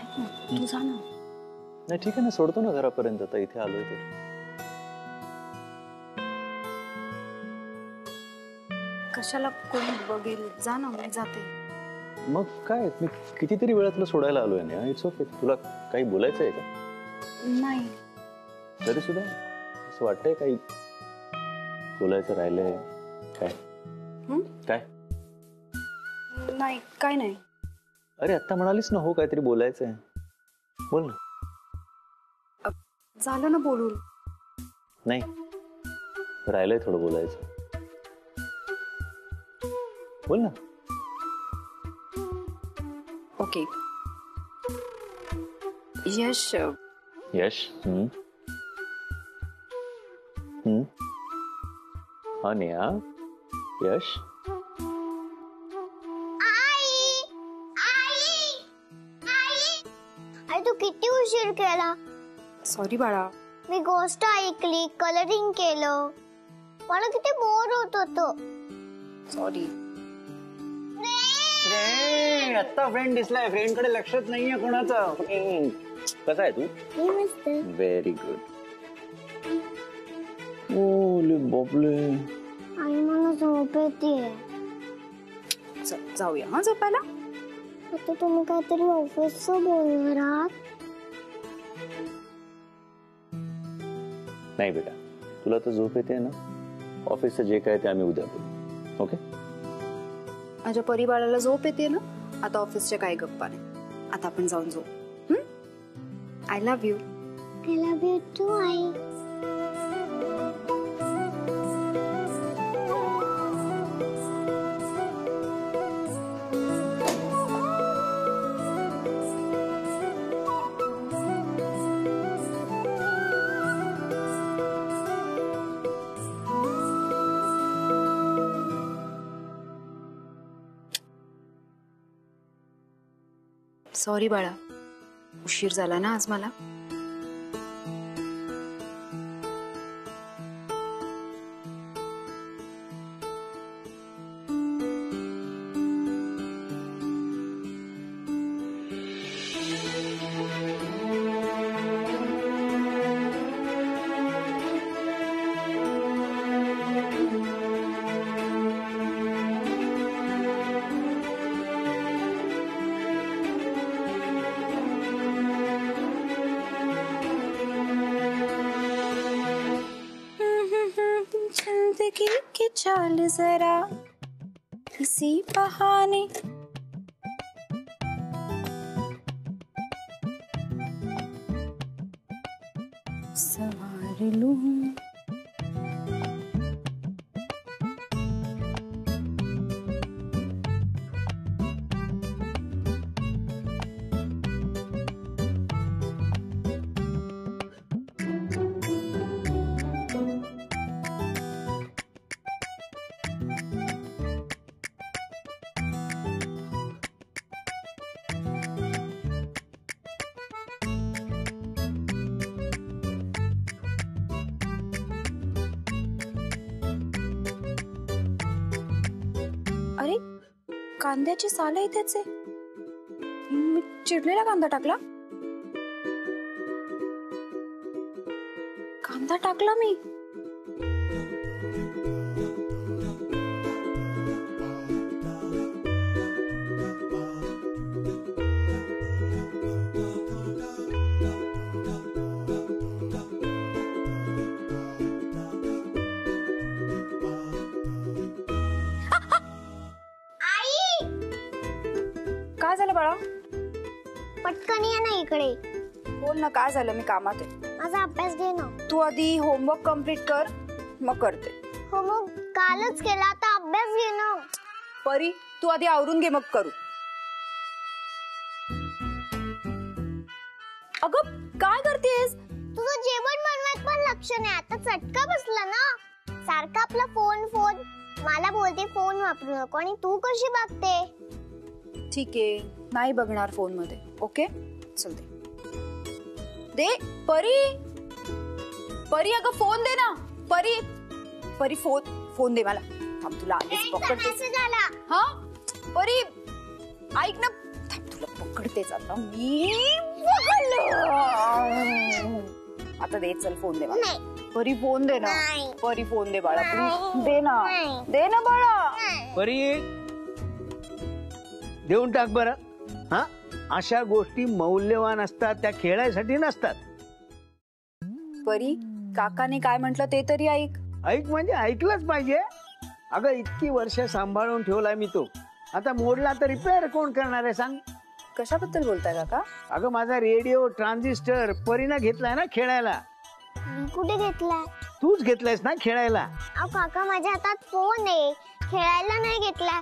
ऐक ना, तू जा ना. नाही ठीक आहे ना, सोडतो ना घरापर्यंत. आता इथे आलोय तर. कशाला कोणी बघेल? जा ना, मी जाते. मग काय, मी कितीतरी वेळा तुला सोडायला आलोय ना. It's okay. तुला काही बोलायचं आहे का? नाही. तरी सुद्धा असं वाटतंय काही बोलायचं राहिलंय काय? काय नाही, काय नाही. अरे आता म्हणालीस ना हो काहीतरी बोलायचंय, बोल ना. झालं ना बोलून. नाही, राहिलंय थोडं बोलायचं, बोल ना. ओके. यश. यश. हाँ नेहा. यश. तू किती उशीर केला? सॉरी बाळा. मी गोष्ट ऐकली, कलरिंग केलं, मला किती बोर होत होतं. सॉरी. आता फ्रेंड दिसलाय, फ्रेंड कडे लक्षच नाहीये कोणाचं. कसा आहे तू? मस्त. Very good. ओले बापले. आई मला झोप येते. जाऊया हा झोपायला. आता तुम्ही काहीतरी ऑफिसचं बोलणार आहात? नाही बेटा, तुला तर झोप येते ना. ऑफिसचं जे काय ते आम्ही उद्या बोलू. ओके. माझ्या परिवाराला झोप येते ना. आता ऑफिसच्या काय गप्पा नाही. आता आपण जाऊन झोप. I love you. I love you too आई. सॉरी बाळा, उशीर झाला ना आज मला. जिंदगी की चाल जरा इसी बहाने सवार लूं. अरे कांद्याची साल इथेच आहे. मी चिरलेला कांदा टाकला. कांदा टाकला मी. काय झालं बाळा? पटकन ये ना इकडे. बोल ना, काय झालं? मी कामात आहे. माझा अभ्यास घे ना. तू आधी होमवर्क कंप्लीट कर, मग करते. होमवर्क कालच केला, आता अभ्यास घे ना. परी, तू आधी आवरून घे, मग करू. अगं काय करतेस? तुझं जेवण बनवत पण लक्ष नाही. आता चटका बसला ना. सारखा आपला फोन फोन. मला बोलते फोन वापरू नको, आणि तू कशी बघते? ठीक आहे, नाही बघणार फोन मध्ये. ओके चल दे. दे परी. परी अगं फोन दे ना. परी परी फोन दे मला. थांब तुला आधीच पकडते. झाला. हा परी ऐक ना. थांब तुला पकड. पकडतेच आता मी. पकडलं. आता दे, चल फोन दे मला. नाही परी फोन दे ना. नाही. परी फोन दे बाळा, प्लीज नाही. दे ना. नाही. दे ना बाळा. परी देऊन टाक बरं. हा, अशा गोष्टी मौल्यवान असतात, त्या खेळायसाठी नसतात. परी, काकाने काय म्हंटल ते तरी ऐक. ऐक म्हणजे ऐकलंच पाहिजे. अगं इतकी वर्ष सांभाळून ठेवलाय मी तो, आता मोडला तर रिपेअर कोण करणार आहे सांग. कशाबद्दल बोलताय काका? अगं माझा रेडिओ ट्रान्झिस्टर परीनं घेतलाय ना खेळायला. मी कुठे घेतलाय? तूच घेतलायस ना खेळायला. अहो काका, माझ्या हातात फोन आहे, खेळायला नाही घेतलाय.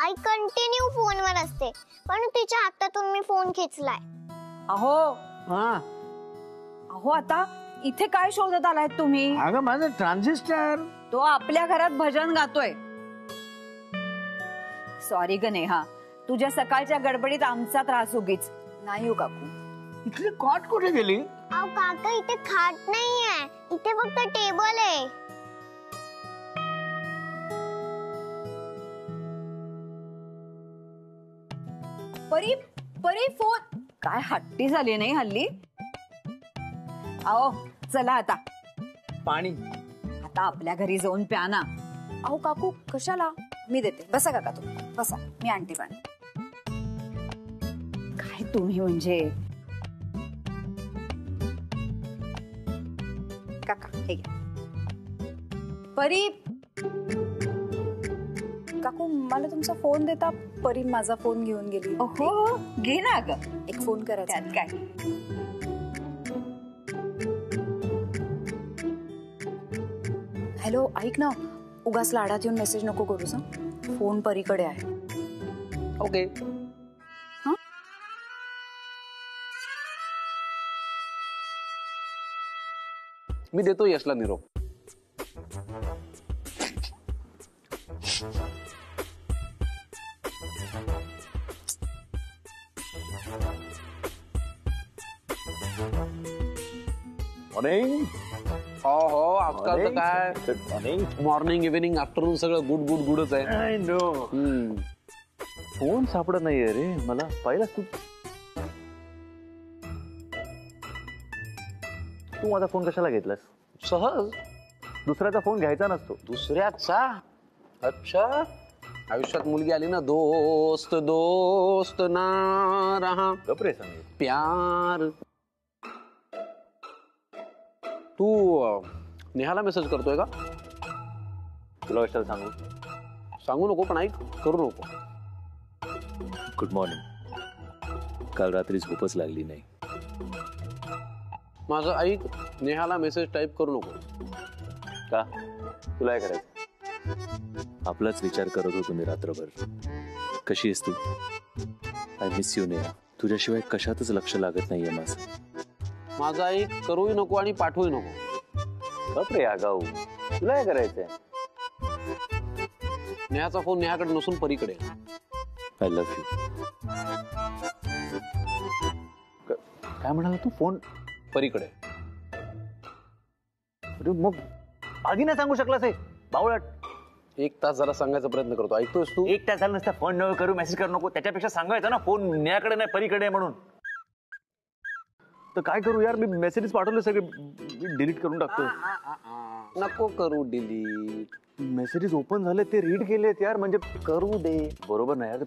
आई कंटिन्यू फोनवर असते, पण तिच्या हातातून मी फोन खेचलाय. अहो हा, अहो आता इथे काय शोधत आलाय तुम्ही? अगं माझं ट्रान्झिस्टर. तो आपल्या घरात भजन गातोय. सॉरी ग नेहा, तुझ्या सकाळच्या गडबडीत आमचा त्रास उगीच. नाही हो काकू. इथली कॉट कुठे गेली? अहो काका, इथे खाट नाहीये, इथे फक्त टेबल आहे. परी, परी फोन. काय हट्टी झाली नाही हल्ली. अहो चला आता. पाणी. आता आपल्या घरी जाऊन प्या ना. अहो काकू कशाला? मी देते, बसा काका तुम्ही बसा, मी आणते पाणी. काय तुम्ही म्हणजे. काका हे घ्या. परी, काकू मला तुमचा फोन देता? परी माझा फोन घेऊन गेली. हो घे ना ग. एक फोन करायचा. त्यात काय. हॅलो, ऐक ना, उगाच लाडात येऊन मेसेज नको करूस हं. फोन परीकडे आहे. ओके. मी देतो यशला निरोप. मॉर्निंग. हो आजकाल तर काय मॉर्निंग. मॉर्निंग इव्हिनिंग आफ्टरनून सगळं गुड गुड गुडच आहे. I know. फोन सापडत नाहीये रे मला. पाहिलास तू? तू माझा फोन कशाला घेतलास? सहज. दुसऱ्याचा फोन घ्यायचा नसतो. दुसऱ्याचा? अच्छा. आयुष्यात मुलगी आली ना, दोस्त दोस्त ना रहा गपरे सांगे प्यार. तू नेहाला मेसेज करतोय का? तुला कशाला सांगू? सांगू नको, पण ऐक, करू नको. Good morning. काल रात्री झोपच लागली नाही. माझं ऐक, नेहाला मेसेज टाईप करू नको. का? तुला काय करायचं? आपलाच विचार करत होतो मी रात्रभर. कशी आहेस तू? I miss you Neha. तुझ्याशिवाय कशातच लक्ष लागत नाहीये माझं. माझं ऐक, करूही नको आणि पाठवूही नको. गपरे आगाऊ. तुला काय करायचंय? नेहाचा फोन नेहाकडे नसून परीकडे. I love you. काय म्हणाला तू? फोन परीकडे. अरे मग आधी नाही सांगू शकलास हे बावळट. 1 तास जरा सांगायचा प्रयत्न करतो, ऐकतोस तू? 1 तास झाला नसता. फोन नको करू, मेसेज करू नको. त्याच्यापेक्षा सांगायचं ना फोन नेहाकडे नाही परीकडे म्हणून. तर काय करू यार, मी मेसेजेस पाठवले सगळे डिलीट करून टाकतो. नको करू डिलीट. मेसेजेस ओपन झाले, ते रीड केलेत यार. म्हणजे करू दे. बरोबर नाही यार.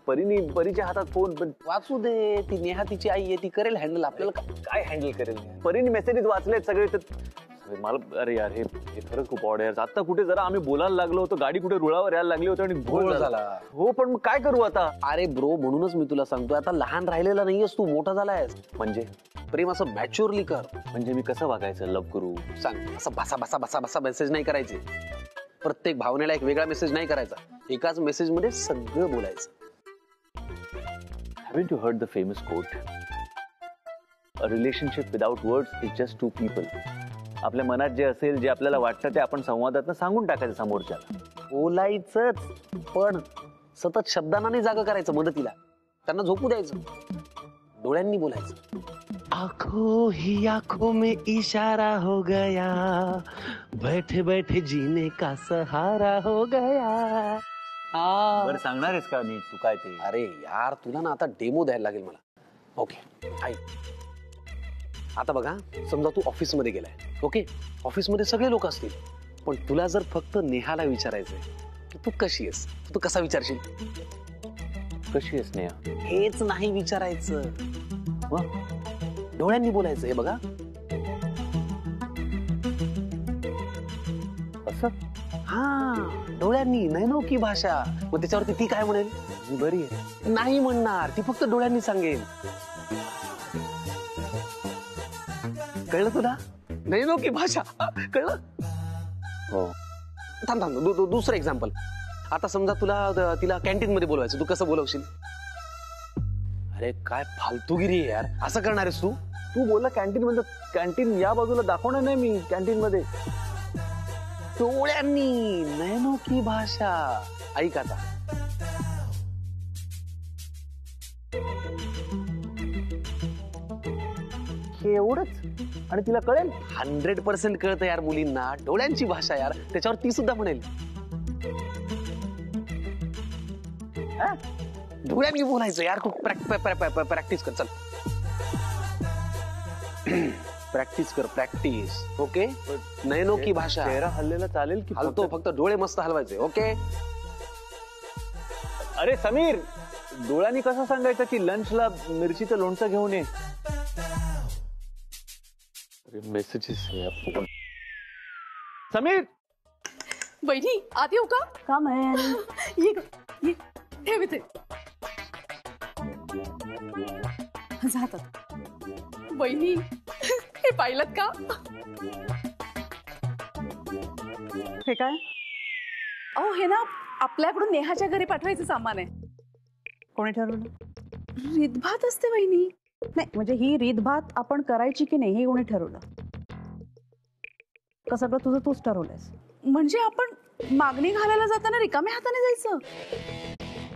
परीच्या हातात फोन, पण वाचू दे. ती नेहा तिची आई आहे, ती करेल हँडल. आपल्याला काय हँडल करेल? परीने मेसेजेस वाचलेत सगळे. तर मला अरे यार, हे खरंच खूप ऑड यार. आता कुठे जरा आम्ही बोलायला लागलो होतो, गाडी कुठे रुळावर यायला लागली होती आणि घोळ झाला. हो, पण मग काय करू आता? अरे ब्रो, म्हणूनच मी तुला सांगतोय, आता लहान राहिलेला नाहीयेस तू, मोठा झालायस. म्हणजे प्रेम असं मॅच्युअरली कर. म्हणजे मी कसं वागायचं? लव करू सांग. असं बसा बसा बसा बसा मेसेज नाही करायचे. प्रत्येक भावनेला एक वेगळा मेसेज नाही करायचा. एकाच मेसेज मध्ये सगळं बोलायचं. Haven't you heard the famous quote? A relationship without words is just two people. आपल्या मनात जे असेल, जे आपल्याला वाटतं, ते आपण संवादातनं सांगून टाकायचं समोरच्याला. बोलायचंच, पण सतत शब्दांना नाही जागा करायचं मदतीला. त्यांना झोपू द्यायचं, डोळ्यांनी बोलायचं. आंखों ही आंखों में इशारा हो गया, बैठे बैठे जीने का सहारा हो गया. बरं सांगणार आहेस का नीट तू काय ते? अरे यार, तुला ना आता डेमो द्यायला लागेल मला. ओके ऐक, आता बघा समजा तू ऑफिसमध्ये गेलाय, ओके, ऑफिसमध्ये सगळे लोक असतील, पण तुला जर फक्त नेहाला विचारायचंय की तू कशी आहेस, तू कसा विचारशील? कशी आहेस नेहा? हेच नाही विचारायचं, डोळ्यांनी बोलायचं. हे बघा असं? हा, डोळ्यांनी, नैनो की भाषा. मग त्याच्यावरती ती काय म्हणेल? बरी आहे. नाही म्हणणार, ती फक्त डोळ्यांनी सांगेल. कळलं तुला? नैनो की भाषा, कळलं? हो. थांब थांब, दुसरं एक्झाम्पल. आता समजा तुला तिला कॅन्टीन मध्ये बोलवायचं, तू कसं बोलवशील? अरे काय फालतूगिरी आहे यार, असं करणार आहेस तू? तू बोलला कॅन्टीन म्हणजे कॅन्टीन या बाजूला दाखवणार नाही मी कॅन्टीन मध्ये. डोळ्यांनी, नैनो की भाषा. ऐक आता, हे एवढंच आणि तिला कळेल? 100% कळतं यार मुलींना, डोळ्यांची भाषा यार. त्याच्यावर ती सुद्धा म्हणेल. हा? डोळ्यांनी बोलायचं यार, खूप प्रॅक्टिस कर. चल प्रॅक्टिस कर, प्रॅक्टिस. ओके, नैनो की भाषा. चेहरा हल्लेला चालेल की? हलतो, फक्त डोळे मस्त हलवायचे. ओके. अरे समीर, डोळ्यांनी कसं सांगायचं की लंचला मिरचीचं लोणचं घेऊन ये? मेसेजेस. समीर, वहिनी आत येऊ का? का ये ग, ये. ठेव इथे. जातात. वहिनी हे पाहिलं का? हे काय? अहो हे ना आपल्याकडून नेहाच्या घरी पाठवायचं सामान आहे. कोणी ठरवलं? रीतभात असते वहिनी. नाही म्हणजे ही रीतभात आपण करायची की नाही हे कोणी ठरवलं? का सगळं तुझं तूच ठरवलंयस? म्हणजे आपण मागणी घालायला जाताना रिकाम्या हाताने जायचं?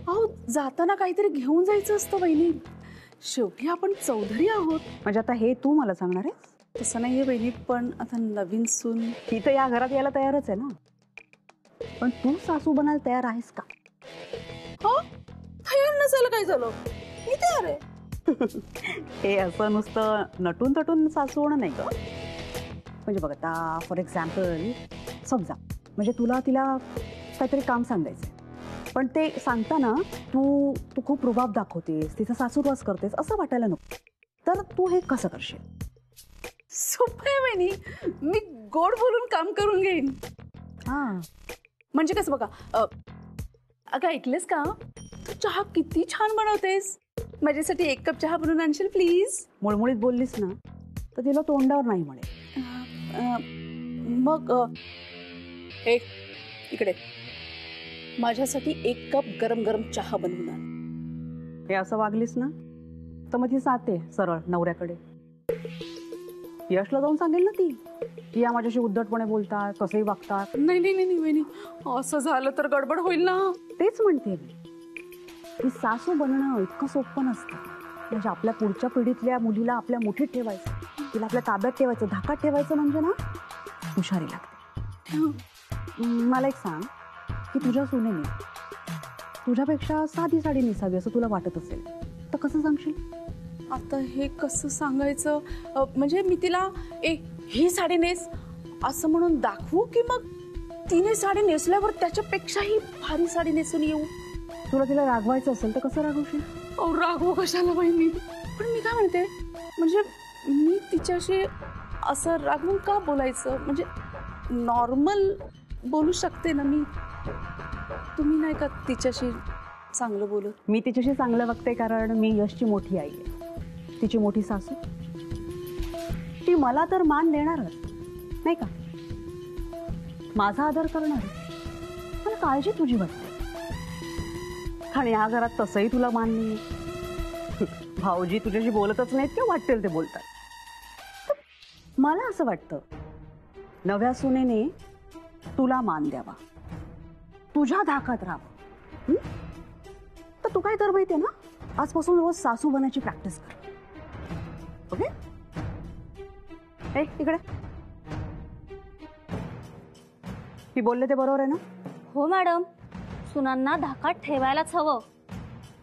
अहो जाताना काहीतरी घेऊन जायचं असतं वहिनी. शेवटी आपण चौधरी आहोत. म्हणजे आता हे तू मला सांगणार आहेस? तसं नाहीये वहिनी, पण आता नवीन सून. ती तर या घरात यायला तयारच आहे ना, पण तू सासू बनायला तयार आहेस का? हो, तयार नसायला काय झालं, मी तयार आहे. हे असं नुसतं नटून तटून सासू होणं नाही ग. म्हणजे बघ आता फॉर एक्झाम्पल समजा म्हणजे तुला तिला काहीतरी काम सांगायचंय, पण ते सांगताना तू खूप रुबाब दाखवतेस, तिचा सासूरवास करतेस असं वाटायला नको. तर तू हे कसं करशील? सोपं आहे वहिनी, मी गोड बोलून काम करून घेईन. हा म्हणजे कसं बघा, अगं ऐकलेस का, तू चहा किती छान बनवतेस, माझ्यासाठी 1 कप चहा बनवून आणशील प्लीज? मुळमुळीत बोललीस ना तर तिला तोंडावर नाही म्हणेल. मग इकडे माझ्यासाठी 1 कप गरम गरम चहा बनवून आण. हे असं वागलीस ना तर मग ती जाते सरळ नवऱ्याकडे. यशला जाऊन सांगेल ना ती या माझ्याशी उद्धटपणे बोलतात, कसंही वागतात. नाही नाही नाही वहिनी, असं झालं तर गडबड होईल ना. तेच म्हणते मी, की सासू बनणं इतकं सोपं नसतं. म्हणजे आपल्या पुढच्या पिढीतल्या मुलीला आपल्या मुठीत ठेवायचं, तिला आपल्या ताब्यात ठेवायचं, धाकात ठेवायचं म्हणजे ना हुशारी लागते. मला एक सांग की तुझ्या सुनेने तुझ्यापेक्षा साधी साडी नेसावी असं तुला वाटत असेल तर कसं सांगशील? आता हे कसं सांगायचं, म्हणजे मी तिला ही साडी नेस असं म्हणून दाखवू, की मग तिने साडी नेसल्यावर त्याच्यापेक्षाही भारी साडी नेसून येऊ? तुला तिला रागवायचं असेल तर कसं रागवशील? रागवू कशाला वहिनी? पण मी काय म्हणते, म्हणजे मी तिच्याशी असं रागवून का बोलायचं? म्हणजे नॉर्मल बोलू शकते ना मी. तुम्ही नाही का तिच्याशी चांगलं बोलत? मी तिच्याशी चांगलं वागते कारण मी यशची मोठी आई आहे, तिची मोठी सासू. ती मला तर मान देणारच नाही का, माझा आदर करणार. मला काळजी तुझी वाटते, आणि या घरात तसंही तुला मान नाही. भाऊजी तुझ्याशी बोलतच नाहीत किंवा वाटेल ते बोलतात. मला असं वाटतं नव्या सुनेने तुला मान द्यावा, तुझ्या धाकात राहावं. तर तू काय कर माहितीये ना, आजपासून रोज सासू बनायची प्रॅक्टिस कर. ओके? इकडे मी बोलले ते बरोबर आहे ना? हो मॅडम, सुनांना धाकात ठेवायलाच हवं,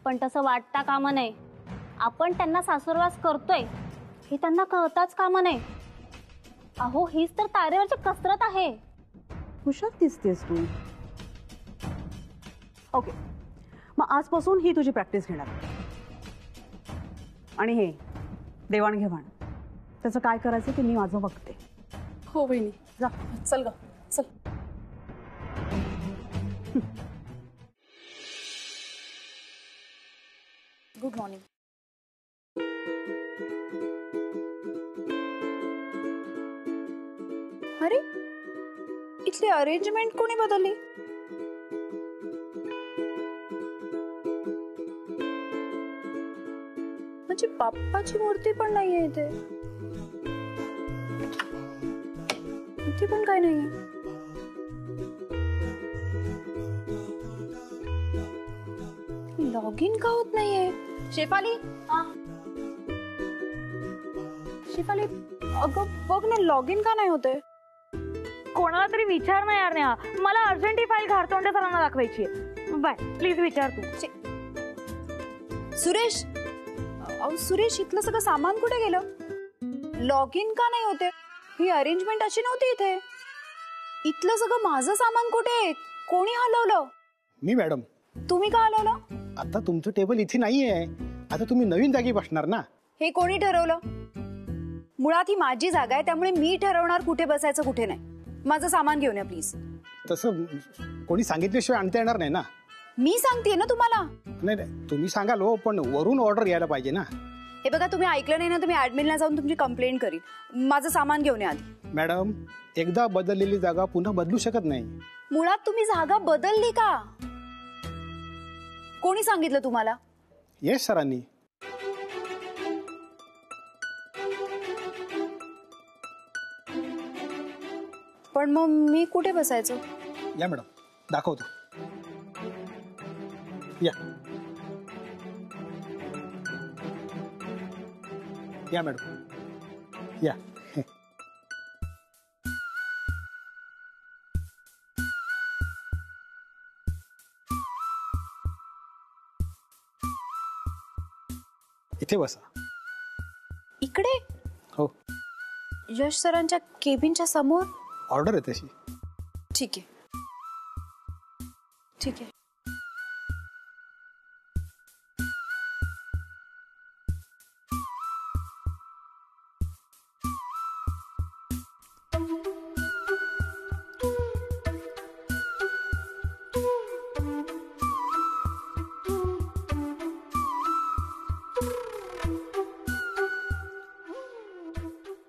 पण तसं वाटता कामा नये. आपण त्यांना सासुरवास करतोय हे त्यांना कळताच कामा नये. अहो हीच तर तारेवरची कसरत आहे. हुशार दिसतेस तू. ओके, मग आजपासून ही तुझी प्रॅक्टिस घेणार. आणि हे देवाणघेवाण त्याचं काय करायचं ते मी माझं बघते. हो बहिणी. जा. चल ग चल. Good morning. अरे इथली अरेंजमेंट कोणी बदलली? म्हणजे बाप्पाची मूर्ती पण नाहीये इथे. इथे पण काय नाहीये. लॉग इन का होत नाहीये? शेफाली, शेफाली अगं बघ ना, लॉग इन का नाही होते? कोणाला तरी विचार ना यार नेहा, मला अर्जंट ही फाईल घारतोंडे सरांना दाखवायची आहे. बाय प्लीज विचार तू. सुरेश, सुरेश इथलं सगळं सामान कुठे गेलं? लॉग इन का नाही होते? ही अरेंजमेंट अशी नव्हती इथे. इथलं सगळं माझं सामान कुठे? कोणी हलवलं? मी मॅडम. तुम्ही का हलवलं? आता तुमचं टेबल इथे नाहीये, आता तुम्ही नवीन जागी बसणार ना. हे कोणी ठरवलं? मुळात ही माझी जागा आहे, त्यामुळे मी ठरवणार कुठे बसायचं कुठे नाही. माझं सामान घेऊन या प्लीज. तसं कोणी सांगितल्याशिवाय आणता येणार नाही ना. मी सांगते ना तुम्हाला. नाही नाही, तुम्ही सांगाल हो, पण वरून ऑर्डर यायला पाहिजे ना. हे बघा, तुम्ही ऐकलं नाही ना, तुम्ही ऍडमिनला जाऊन तुमची कंप्लेंट करीन. माझं सामान घेऊन या आधी. मॅडम, एकदा बदललेली जागा पुन्हा बदलू शकत नाही. मुळात तुम्ही जागा बदलली का? कोणी सांगितलं तुम्हाला? येस सरांनी. पण मग मी कुठे बसायचं? या मॅडम, दाखवतो. या या मॅडम या. इथे बसा. इकडे? हो. यश सरांच्या केबिनच्या समोर? ऑर्डर आहे तशी. ठीक आहे ठीक आहे.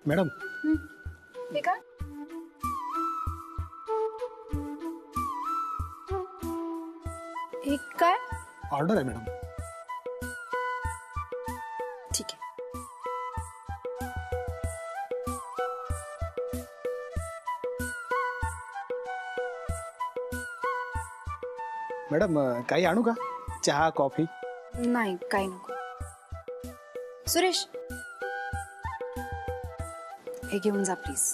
मॅडम, हे काय? हे काय? ऑर्डर आहे मॅडम. ठीक आहे. मॅडम, काही आणू का? चहा, कॉफी? नाही, काही नको. सुरेश, हे घेऊन जा प्लीज.